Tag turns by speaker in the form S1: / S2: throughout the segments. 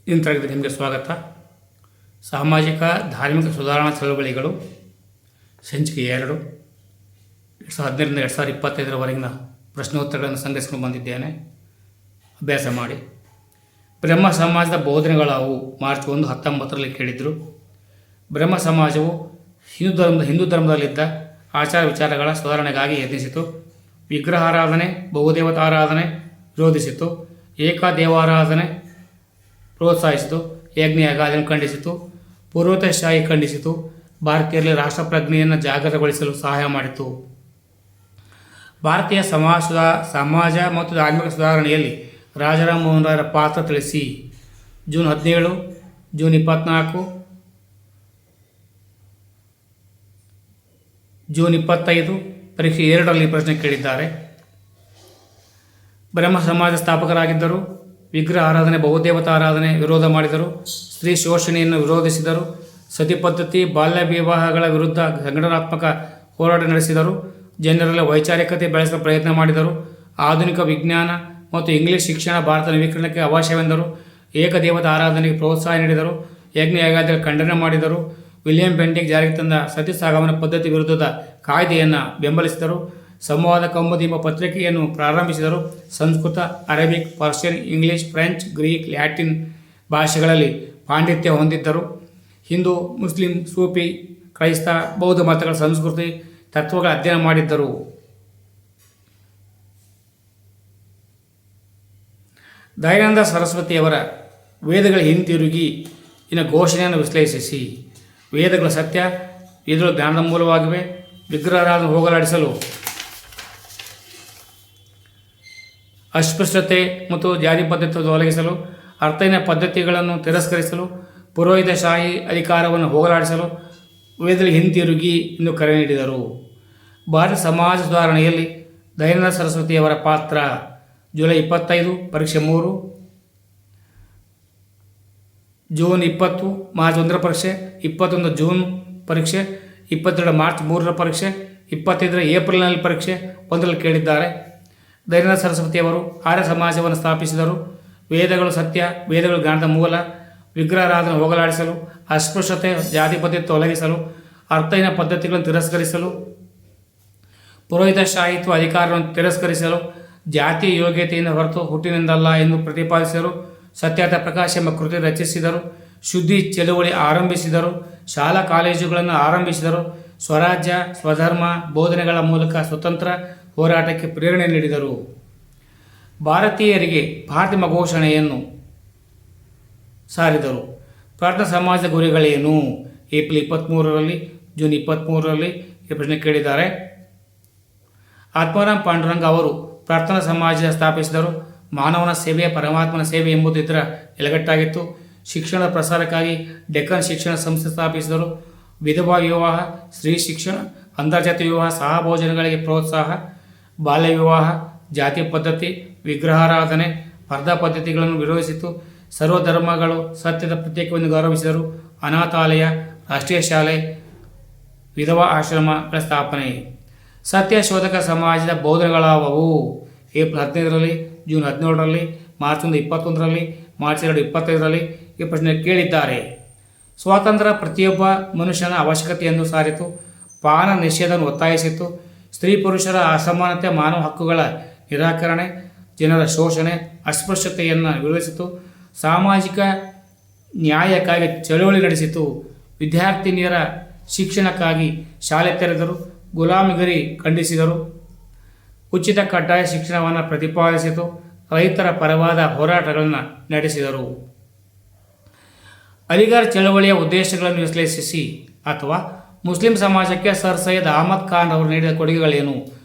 S1: ಇಂಥದ್ದು ನಿಮಗೆ ಸ್ವಾಗತ. ಸಾಮಾಜಿಕ ಧಾರ್ಮಿಕ ಸುಧಾರಣಾ ಚಳವಳಿಗಳು ಸಂಚಿಕೆ 2 2015ರಿಂದ 2025ರವರೆಗಿನ ಪ್ರಶ್ನೋತ್ತರಗಳನ್ನು ಸಂಗ್ರಹಿಸಿಕೊಂಡು ಬಂದಿದ್ದೇನೆ. ಅಭ್ಯಾಸ ಮಾಡಿ. ಬ್ರಹ್ಮ ಸಮಾಜದ ಬೋಧನೆಗಳಾವು ಮಾರ್ಚ್ 1, 19ರಲ್ಲಿ ಕೇಳಿದರು. ಬ್ರಹ್ಮ ಸಮಾಜವು ಹಿಂದೂ ಧರ್ಮದಲ್ಲಿದ್ದ ಆಚಾರ ವಿಚಾರಗಳ ಸುಧಾರಣೆಗಾಗಿ ಯತ್ನಿಸಿತು. ವಿಗ್ರಹಾರಾಧನೆ, ಬಹುದೇವತಾರಾಧನೆ ವಿರೋಧಿಸಿತು. ಏಕದೇವಾರಾಧನೆ ಪ್ರೋತ್ಸಾಹಿಸಿತು. ಯಜ್ಞಯಾಗಾದಿಯನ್ನು ಖಂಡಿಸಿತು. ಪೂರ್ವತಶಾಹಿ ಖಂಡಿಸಿತು. ಭಾರತೀಯರಲ್ಲಿ ರಾಷ್ಟ್ರಪ್ರಜ್ಞೆಯನ್ನು ಜಾಗೃತಗೊಳಿಸಲು ಸಹಾಯ ಮಾಡಿತು. ಭಾರತೀಯ ಸಮಾಜ ಮತ್ತು ಧಾರ್ಮಿಕ ಸುಧಾರಣೆಯಲ್ಲಿ ರಾಜಾರಾಮ್ ಮೋಹನ್ ರಾಯರ ಪಾತ್ರ ತಿಳಿಸಿ. ಜೂನ್ 17, ಜೂನ್ 24, ಜೂನ್ 25 ಪರೀಕ್ಷೆ 2ರಲ್ಲಿ ಪ್ರಶ್ನೆ ಕೇಳಿದ್ದಾರೆ. ಬ್ರಹ್ಮ ಸಮಾಜ ಸ್ಥಾಪಕರಾಗಿದ್ದರು. ವಿಗ್ರಹ ಆರಾಧನೆ, ಬಹುದೇವತಾ ಆರಾಧನೆ ವಿರೋಧ ಮಾಡಿದರು. ಸ್ತ್ರೀ ಶೋಷಣೆಯನ್ನು ವಿರೋಧಿಸಿದರು. ಸತಿ ಪದ್ಧತಿ, ಬಾಲ್ಯ ವಿವಾಹಗಳ ವಿರುದ್ಧ ಸಂಘಟನಾತ್ಮಕ ಹೋರಾಟ ನಡೆಸಿದರು. ಜನರಲ್ಲಿ ವೈಚಾರಿಕತೆ ಬೆಳೆಸಲು ಪ್ರಯತ್ನ ಮಾಡಿದರು. ಆಧುನಿಕ ವಿಜ್ಞಾನ ಮತ್ತು ಇಂಗ್ಲಿಷ್ ಶಿಕ್ಷಣ ಭಾರತ ನವೀಕರಣಕ್ಕೆ ಅವಶ್ಯವೆಂದರು. ಏಕದೇವತಾ ಆರಾಧನೆಗೆ ಪ್ರೋತ್ಸಾಹ ನೀಡಿದರು. ಯಜ್ಞ ಯಾಗಾದಿಗಳ ಖಂಡನೆ ಮಾಡಿದರು. ವಿಲಿಯಂ ಬೆಂಟಿಕ್ ಜಾರಿಗೆ ತಂದ ಸತಿ ಸಾಗಮನ ಪದ್ಧತಿ ವಿರುದ್ಧದ ಕಾಯ್ದೆಯನ್ನು ಬೆಂಬಲಿಸಿದರು. ಸಂವಾದ ಕೌಮುದಿ ಎಂಬ ಪತ್ರಿಕೆಯನ್ನು ಪ್ರಾರಂಭಿಸಿದರು. Sanskrit, Arabic, Persian, English, French, Greek, Latin ಭಾಷೆಗಳಲ್ಲಿ ಪಾಂಡಿತ್ಯ ಹೊಂದಿದ್ದರು. ಹಿಂದೂ, ಮುಸ್ಲಿಂ, ಸೂಫಿ, ಕ್ರೈಸ್ತ, ಬೌದ್ಧ ಮತಗಳ ಸಂಸ್ಕೃತಿ ತತ್ವಗಳ ಅಧ್ಯಯನ ಮಾಡಿದ್ದರು. ದಯಾನಂದ ಸರಸ್ವತಿಯವರ ವೇದಗಳ ಹಿಂತಿರುಗಿ ಘೋಷಣೆಯನ್ನು ವಿಶ್ಲೇಷಿಸಿ. ವೇದಗಳ ಸತ್ಯ, ವೇದಗಳು ಜ್ಞಾನದ ಮೂಲವಾಗಿವೆ. ವಿಗ್ರಹಗಳನ್ನು ಹೋಗಲಾಡಿಸಲು, ಅಸ್ಪೃಶ್ಯತೆ ಮತ್ತು ಜಾತಿ ಪದ್ಧತಿಯನ್ನು ತೊಲಗಿಸಲು, ಅರ್ಥಹೀನ ಪದ್ಧತಿಗಳನ್ನು ತಿರಸ್ಕರಿಸಲು, ಪುರೋಹಿತಶಾಹಿ ಅಧಿಕಾರವನ್ನು ಹೋಗಲಾಡಿಸಲು ವೇದಗಳಿಗೆ ಹಿಂತಿರುಗಿ ಎಂದು ಕರೆ ನೀಡಿದರು. ಭಾರತ ಸಮಾಜ ಸುಧಾರಣೆಯಲ್ಲಿ ದಯಾನಂದ ಸರಸ್ವತಿಯವರ ಪಾತ್ರ. ಜುಲೈ 25 ಪರೀಕ್ಷೆ 3, ಜೂನ್ 20 ಮಾರ್ಚ್ 1ರ ಪರೀಕ್ಷೆ, 21 ಜೂನ್ ಪರೀಕ್ಷೆ, 22 ಮಾರ್ಚ್ 3ರ ಪರೀಕ್ಷೆ, 25 ಏಪ್ರಿಲ್ನಲ್ಲಿ ಪರೀಕ್ಷೆ 1ರಲ್ಲಿ ಕೇಳಿದ್ದಾರೆ. ದಯಾನಂದ ಸರಸ್ವತಿಯವರು ಆರ್ಯ ಸಮಾಜವನ್ನು ಸ್ಥಾಪಿಸಿದರು. ವೇದಗಳು ಸತ್ಯ, ವೇದಗಳು ಜ್ಞಾನದ ಮೂಲ. ವಿಗ್ರಹಾರಾಧನೆ ಹೋಗಲಾಡಿಸಲು, ಅಸ್ಪೃಶ್ಯತೆ, ಜಾತಿ ಪದ್ಧತಿ ತೊಲಗಿಸಲು, ಅರ್ಥಹೀನ ಪದ್ಧತಿಗಳನ್ನು ತಿರಸ್ಕರಿಸಲು, ಪುರೋಹಿತಶಾಹಿತ್ವ ಅಧಿಕಾರವನ್ನು ತಿರಸ್ಕರಿಸಲು, ಜಾತಿಯ ಯೋಗ್ಯತೆಯಿಂದ ಹೊರತು ಹುಟ್ಟಿನಿಂದಲ್ಲ ಎಂದು ಪ್ರತಿಪಾದಿಸಿದರು. ಸತ್ಯಾರ್ಥ ಪ್ರಕಾಶ ಎಂಬ ಕೃತಿ ರಚಿಸಿದರು. ಶುದ್ಧಿ ಚಳುವಳಿ ಆರಂಭಿಸಿದರು. ಶಾಲಾ ಕಾಲೇಜುಗಳನ್ನು ಆರಂಭಿಸಿದರು. ಸ್ವರಾಜ್ಯ, ಸ್ವಧರ್ಮ ಬೋಧನೆಗಳ ಮೂಲಕ ಸ್ವತಂತ್ರ ಹೋರಾಟಕ್ಕೆ ಪ್ರೇರಣೆ ನೀಡಿದರು. ಭಾರತೀಯರಿಗೆ ಭಾರತೀಯ ಘೋಷಣೆಯನ್ನು ಸಾರಿದರು. ಪ್ರಾರ್ಥನಾ ಸಮಾಜದ ಗುರಿಗಳೇನು? ಏಪ್ರಿಲ್ 23ರಲ್ಲಿ, ಜೂನ್ 23ರಲ್ಲಿ ಈ ಪ್ರಶ್ನೆ ಕೇಳಿದ್ದಾರೆ. ಆತ್ಮಾರಾಮ್ ಪಾಂಡುರಂಗ ಅವರು ಪ್ರಾರ್ಥನಾ ಸಮಾಜ ಸ್ಥಾಪಿಸಿದರು. ಮಾನವನ ಸೇವೆ, ಪರಮಾತ್ಮನ ಸೇವೆ ಎಂಬುದು ಇದರ ನೆಲೆಗಟ್ಟಾಗಿತ್ತು. ಶಿಕ್ಷಣದ ಪ್ರಸಾರಕ್ಕಾಗಿ ಡೆಕ್ಕನ್ ಶಿಕ್ಷಣ ಸಂಸ್ಥೆ ಸ್ಥಾಪಿಸಿದರು. ವಿಧವಾ ವಿವಾಹ, ಸ್ತ್ರೀ ಶಿಕ್ಷಣ, ಅಂತರ್ಜಾತಿ ವಿವಾಹ, ಸಹಭೋಜನಗಳಿಗೆ ಪ್ರೋತ್ಸಾಹ, ಬಾಲ್ಯ ವಿವಾಹ, ಜಾತಿ ಪದ್ಧತಿ, ವಿಗ್ರಹಾರಾಧನೆ, ಸ್ಪರ್ಧಾ ಪದ್ಧತಿಗಳನ್ನು ವಿರೋಧಿಸಿತು. ಸರ್ವಧರ್ಮಗಳು ಸತ್ಯದ ಪ್ರತ್ಯೇಕವನ್ನು ಗೌರವಿಸಿದರು. ಅನಾಥಾಲಯ, ರಾಷ್ಟ್ರೀಯ ಶಾಲೆ, ವಿಧವಾ ಆಶ್ರಮಗಳ ಸ್ಥಾಪನೆ. ಸತ್ಯ ಶೋಧಕ ಸಮಾಜದ ಬೋಧನೆಗಳಾವವು? ಏಪ್ರಿಲ್ 15ರಲ್ಲಿ, ಜೂನ್ 17ರಲ್ಲಿ, ಮಾರ್ಚ್ 1, 21ರಲ್ಲಿ, ಮಾರ್ಚ್ 2, 25ರಲ್ಲಿ ಈ ಪ್ರಶ್ನೆ ಕೇಳಿದ್ದಾರೆ. ಸ್ವಾತಂತ್ರ್ಯ ಪ್ರತಿಯೊಬ್ಬ ಮನುಷ್ಯನ ಅವಶ್ಯಕತೆಯನ್ನು ಸಾರಿತು. ಪಾನ ನಿಷೇಧವನ್ನು ಒತ್ತಾಯಿಸಿತು. ಸ್ತ್ರೀ ಪುರುಷರ ಅಸಮಾನತೆ, ಮಾನವ ಹಕ್ಕುಗಳ ನಿರಾಕರಣೆ, ಜನರ ಶೋಷಣೆ, ಅಸ್ಪೃಶ್ಯತೆಯನ್ನು ವಿರೋಧಿಸಿತು. ಸಾಮಾಜಿಕ ನ್ಯಾಯಕ್ಕಾಗಿ ಚಳುವಳಿ ನಡೆಸಿತು. ವಿದ್ಯಾರ್ಥಿನಿಯರ ಶಿಕ್ಷಣಕ್ಕಾಗಿ ಶಾಲೆ ತೆರೆದರು. ಗುಲಾಮಗಿರಿ ಖಂಡಿಸಿದರು. ಉಚಿತ ಕಡ್ಡಾಯ ಶಿಕ್ಷಣವನ್ನು ಪ್ರತಿಪಾದಿಸಿತು. ರೈತರ ಪರವಾದ ಹೋರಾಟಗಳನ್ನು ನಡೆಸಿದರು. ಅಲಿಗಢ ಚಳವಳಿಯ ಉದ್ದೇಶಗಳನ್ನು ವಿಶ್ಲೇಷಿಸಿ. ಅಥವಾ ಮುಸ್ಲಿಂ ಸಮಾಜಕ್ಕೆ ಸರ್ ಸೈಯದ್ ಅಹಮದ್ ಖಾನ್ ಅವರು ನೀಡಿದ ಕೊಡುಗೆಗಳೇನು?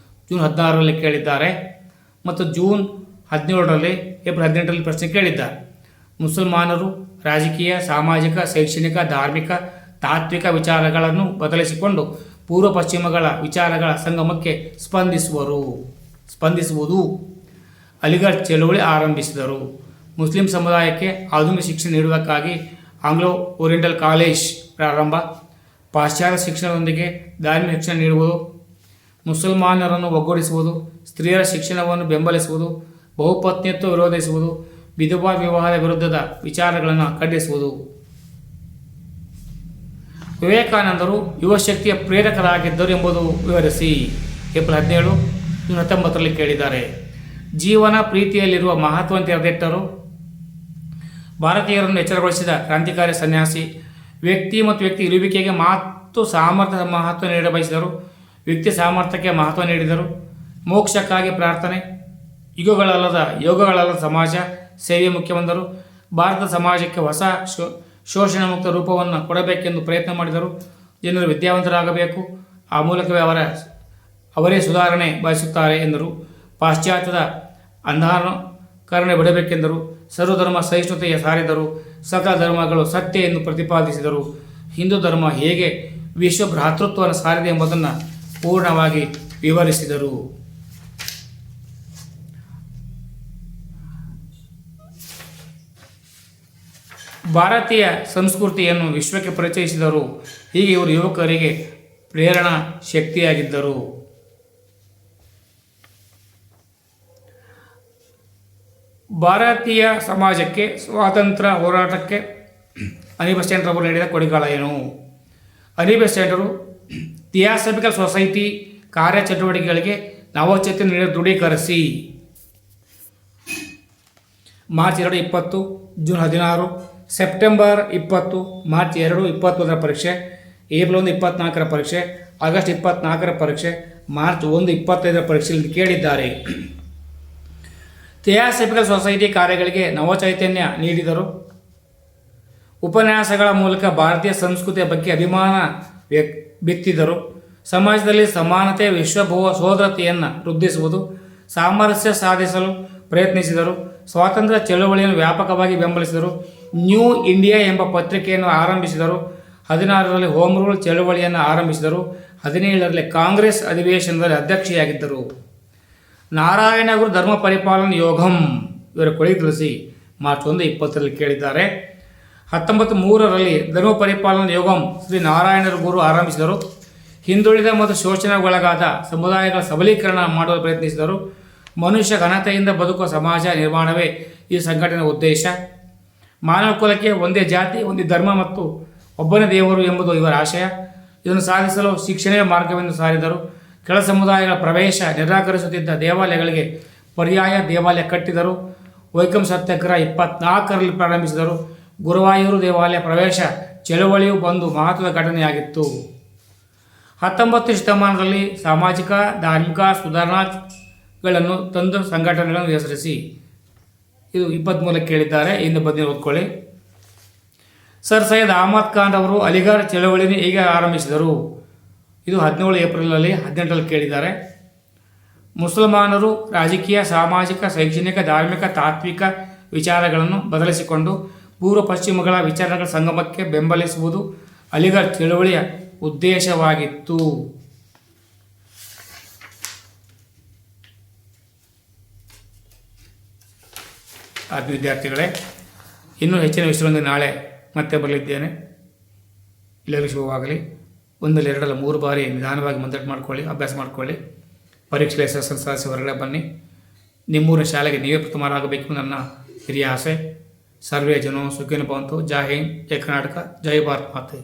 S1: ಜೂನ್ 16ರಲ್ಲಿ ಕೇಳಿದ್ದಾರೆ ಮತ್ತು ಜೂನ್ 17ರಲ್ಲಿ, ಏಪ್ರಿಲ್ 18ರಲ್ಲಿ ಪ್ರಶ್ನೆ ಕೇಳಿದ್ದಾರೆ. ಮುಸಲ್ಮಾನರು ರಾಜಕೀಯ, ಸಾಮಾಜಿಕ, ಶೈಕ್ಷಣಿಕ, ಧಾರ್ಮಿಕ, ತಾತ್ವಿಕ ವಿಚಾರಗಳನ್ನು ಬದಲಿಸಿಕೊಂಡು ಪೂರ್ವ ಪಶ್ಚಿಮಗಳ ವಿಚಾರಗಳ ಸಂಗಮಕ್ಕೆ ಸ್ಪಂದಿಸುವುದು. ಅಲಿಗಢ ಚಳುವಳಿ ಆರಂಭಿಸಿದರು. ಮುಸ್ಲಿಂ ಸಮುದಾಯಕ್ಕೆ ಆಧುನಿಕ ಶಿಕ್ಷಣ ನೀಡುವುದಕ್ಕಾಗಿ ಆಂಗ್ಲೋ ಓರಿಯೆಂಟಲ್ ಕಾಲೇಜ್ ಪ್ರಾರಂಭ. ಪಾಶ್ಚಾತ್ಯ ಶಿಕ್ಷಣದೊಂದಿಗೆ ಧಾರ್ಮಿಕ ಶಿಕ್ಷಣ ನೀಡುವುದು. ಮುಸಲ್ಮಾನರನ್ನು ಒಗ್ಗೂಡಿಸುವುದು. ಸ್ತ್ರೀಯರ ಶಿಕ್ಷಣವನ್ನು ಬೆಂಬಲಿಸುವುದು. ಬಹುಪತ್ನಿತ್ವ ವಿರೋಧಿಸುವುದು. ವಿಧವಾ ವಿವಾಹದ ವಿರುದ್ಧದ ವಿಚಾರಗಳನ್ನು ಖಂಡಿಸುವುದು. ವಿವೇಕಾನಂದರು ಯುವ ಶಕ್ತಿಯ ಪ್ರೇರಕರಾಗಿದ್ದರು ಎಂಬುದು ವಿವರಿಸಿ. ಏಪ್ರಿಲ್ 17, 1919 ಕೇಳಿದ್ದಾರೆ. ಜೀವನ ಪ್ರೀತಿಯಲ್ಲಿರುವ ಮಹತ್ವವನ್ನು ತೆರೆದಿಟ್ಟರು. ಭಾರತೀಯರನ್ನು ಎಚ್ಚರಗೊಳಿಸಿದ ಕ್ರಾಂತಿಕಾರಿ ಸನ್ಯಾಸಿ. ವ್ಯಕ್ತಿ ಮತ್ತು ವ್ಯಕ್ತಿ ಇರುವಿಕೆಗೆ ಮತ್ತು ಸಾಮರ್ಥ್ಯದ ಮಹತ್ವ ನೀಡ ಬಯಸಿದರು. ವ್ಯಕ್ತಿ ಸಾಮರ್ಥ್ಯಕ್ಕೆ ಮಹತ್ವ ನೀಡಿದರು. ಮೋಕ್ಷಕ್ಕಾಗಿ ಪ್ರಾರ್ಥನೆ. ಯೋಗಗಳಲ್ಲದ ಸಮಾಜ ಸೇವೆ ಮುಖ್ಯವೆಂದರು. ಭಾರತ ಸಮಾಜಕ್ಕೆ ಹೊಸ ಶೋಷಣೆ ಮುಕ್ತ ರೂಪವನ್ನು ಕೊಡಬೇಕೆಂದು ಪ್ರಯತ್ನ ಮಾಡಿದರು. ಜನರು ವಿದ್ಯಾವಂತರಾಗಬೇಕು, ಆ ಮೂಲಕವೇ ಅವರೇ ಸುಧಾರಣೆ ಬಯಸುತ್ತಾರೆ ಎಂದರು. ಪಾಶ್ಚಾತ್ಯದ ಅಂಧಾನುಕರಣೆ ಬಿಡಬೇಕೆಂದರು. ಸರ್ವಧರ್ಮ ಸಹಿಷ್ಣುತೆಯ ಸಾರಿದರು. ಸಕಲ ಧರ್ಮಗಳು ಸತ್ಯ ಎಂದು ಪ್ರತಿಪಾದಿಸಿದರು. ಹಿಂದೂ ಧರ್ಮ ಹೇಗೆ ವಿಶ್ವ ಭ್ರಾತೃತ್ವವನ್ನು ಸಾರಿದೆ ಎಂಬುದನ್ನು ಪೂರ್ಣವಾಗಿ ವಿವರಿಸಿದರು. ಭಾರತೀಯ ಸಂಸ್ಕೃತಿಯನ್ನು ವಿಶ್ವಕ್ಕೆ ಪರಿಚಯಿಸಿದರು. ಹೀಗೆ ಇವರು ಯುವಕರಿಗೆ ಪ್ರೇರಣಾ ಶಕ್ತಿಯಾಗಿದ್ದರು. ಭಾರತೀಯ ಸಮಾಜಕ್ಕೆ ಸ್ವಾತಂತ್ರ್ಯ ಹೋರಾಟಕ್ಕೆ ಅನಿ ಬೆಸೆಂಟ್ ಅವರು ನೀಡಿದ ಕೊಡುಗೆಗಳೇನು? ಅನಿ ಬೆಸೆಂಟರು ಥಿಯಾಸಫಿಕಲ್ ಸೊಸೈಟಿ ಕಾರ್ಯಚಟುವಟಿಕೆಗಳಿಗೆ ನವಚೇತನ ನೀಡಿ ದೃಢೀಕರಿಸಿ. ಮಾರ್ಚ್ 2, 20, ಜೂನ್ 16, ಸೆಪ್ಟೆಂಬರ್ 20, ಮಾರ್ಚ್ 2, 21 ಪರೀಕ್ಷೆ, ಏಪ್ರಿಲ್ 1, 24 ಪರೀಕ್ಷೆ, ಆಗಸ್ಟ್ 24 ಪರೀಕ್ಷೆ, ಮಾರ್ಚ್ 1, 25 ಪರೀಕ್ಷೆಯಲ್ಲಿ ಕೇಳಿದ್ದಾರೆ. ಥಿಯಾಸಫಿಕಲ್ ಸೊಸೈಟಿ ಕಾರ್ಯಗಳಿಗೆ ನವಚೈತನ್ಯ ನೀಡಿದರು. ಉಪನ್ಯಾಸಗಳ ಮೂಲಕ ಭಾರತೀಯ ಸಂಸ್ಕೃತಿಯ ಬಗ್ಗೆ ಅಭಿಮಾನ ಬಿತ್ತಿದರು. ಸಮಾಜದಲ್ಲಿ ಸಮಾನತೆ, ವಿಶ್ವ ಸೋದರತೆಯನ್ನು ವೃದ್ಧಿಸುವುದು, ಸಾಮರಸ್ಯ ಸಾಧಿಸಲು ಪ್ರಯತ್ನಿಸಿದರು. ಸ್ವಾತಂತ್ರ್ಯ ಚಳವಳಿಯನ್ನು ವ್ಯಾಪಕವಾಗಿ ಬೆಂಬಲಿಸಿದರು. ನ್ಯೂ ಇಂಡಿಯಾ ಎಂಬ ಪತ್ರಿಕೆಯನ್ನು ಆರಂಭಿಸಿದರು. 16ರಲ್ಲಿ ಹೋಮ್ ರೂಲ್ ಚಳವಳಿಯನ್ನು ಆರಂಭಿಸಿದರು. 17ರಲ್ಲಿ ಕಾಂಗ್ರೆಸ್ ಅಧಿವೇಶನದಲ್ಲಿ ಅಧ್ಯಕ್ಷೆಯಾಗಿದ್ದರು. ನಾರಾಯಣ ಗುರು ಧರ್ಮ ಪರಿಪಾಲನ ಯೋಗಂ ಇವರ ಕೊಡುಗೆ ತಿಳಿಸಿ. ಮಾರ್ಚ್ 1, 20ರಲ್ಲಿ ಕೇಳಿದ್ದಾರೆ. 1903ರಲ್ಲಿ ಧರ್ಮ ಪರಿಪಾಲನ ಯೋಗಂ ಶ್ರೀ ನಾರಾಯಣ ಗುರು ಆರಂಭಿಸಿದರು. ಹಿಂದುಳಿದ ಮತ್ತು ಶೋಷಣೆಗೊಳಗಾದ ಸಮುದಾಯಗಳ ಸಬಲೀಕರಣ ಮಾಡಲು ಪ್ರಯತ್ನಿಸಿದರು. ಮನುಷ್ಯ ಘನತೆಯಿಂದ ಬದುಕುವ ಸಮಾಜ ನಿರ್ಮಾಣವೇ ಈ ಸಂಘಟನೆಯ ಉದ್ದೇಶ. ಮಾನವ ಕುಲಕ್ಕೆ ಒಂದೇ ಜಾತಿ, ಒಂದೇ ಧರ್ಮ ಮತ್ತು ಒಬ್ಬನೇ ದೇವರು ಎಂಬುದು ಇವರ ಆಶಯ. ಇದನ್ನು ಸಾಧಿಸಲು ಶಿಕ್ಷಣವೇ ಮಾರ್ಗವೆಂದು ಸಾರಿದರು. ಕೆಳ ಸಮುದಾಯಗಳ ಪ್ರವೇಶ ನಿರಾಕರಿಸುತ್ತಿದ್ದ ದೇವಾಲಯಗಳಿಗೆ ಪರ್ಯಾಯ ದೇವಾಲಯ ಕಟ್ಟಿದರು. ವೈಕಂ ಸತ್ಯಾಗ್ರಹ 24ರಲ್ಲಿ ಪ್ರಾರಂಭಿಸಿದರು. ಗುರುವಾಯೂರು ದೇವಾಲಯ ಪ್ರವೇಶ ಚಳವಳಿಯು ಒಂದು ಮಹತ್ವದ ಘಟನೆಯಾಗಿತ್ತು. 19ನೇ ಶತಮಾನದಲ್ಲಿ ಸಾಮಾಜಿಕ ಧಾರ್ಮಿಕ ಸುಧಾರಣೆಗಳನ್ನು ತಂದು ಸಂಘಟನೆಗಳನ್ನು ಹೆಸರಿಸಿ. ಇದು 23 ಕೇಳಿದ್ದಾರೆ. ಇನ್ನು ಬನ್ನಿ ಓದ್ಕೊಳ್ಳಿ. ಸರ್ ಸೈಯದ್ ಅಹಮದ್ ಖಾನ್ ಅವರು ಅಲಿಗಢ ಚಳವಳಿಯನ್ನು ಹೇಗೆ ಆರಂಭಿಸಿದರು? ಇದು 17 ಏಪ್ರಿಲಲ್ಲಿ 18ರಲ್ಲಿ ಕೇಳಿದ್ದಾರೆ. ಮುಸಲ್ಮಾನರು ರಾಜಕೀಯ, ಸಾಮಾಜಿಕ, ಶೈಕ್ಷಣಿಕ, ಧಾರ್ಮಿಕ, ತಾತ್ವಿಕ ವಿಚಾರಗಳನ್ನು ಬದಲಿಸಿಕೊಂಡು ಪೂರ್ವ ಪಶ್ಚಿಮಗಳ ವಿಚಾರಗಳ ಸಂಗಮಕ್ಕೆ ಬೆಂಬಲಿಸುವುದು ಅಲಿಗಢ ಚಳವಳಿಯ ಉದ್ದೇಶವಾಗಿತ್ತು. ಆತ್ಮೀಯ ವಿದ್ಯಾರ್ಥಿಗಳೇ, ಇನ್ನೂ ಹೆಚ್ಚಿನ ವಿಷಯಗಳನ್ನು ನಾಳೆ ಮತ್ತೆ ಬರಲಿದ್ದೇನೆ. ಎಲ್ಲರಿಗೂ ಶುಭವಾಗಲಿ. 1, 2, 3 ಬಾರಿ ನಿಧಾನವಾಗಿ ಮಂದಟ್ ಮಾಡ್ಕೊಳ್ಳಿ, ಅಭ್ಯಾಸ ಮಾಡ್ಕೊಳ್ಳಿ. ಪರೀಕ್ಷೆ ಯಶಸ್ಸನ್ನು ಸಾಧಿಸಿ ಹೊರಗಡೆ ಬನ್ನಿ. ನಿಮ್ಮೂರಿನ ಶಾಲೆಗೆ ನೀವೇ ಪ್ರಥಮರಾಗಬೇಕು ನನ್ನ ಹಿರಿಯ ಆಸೆ. ಸರ್ವೇ ಜನೋ ಸುಖಿನೋ ಭವಂತು. ಜೈ ಹಿಂದ್, ಜೈ ಕರ್ನಾಟಕ, ಜೈ ಭಾರತ್ ಮಾತೆ.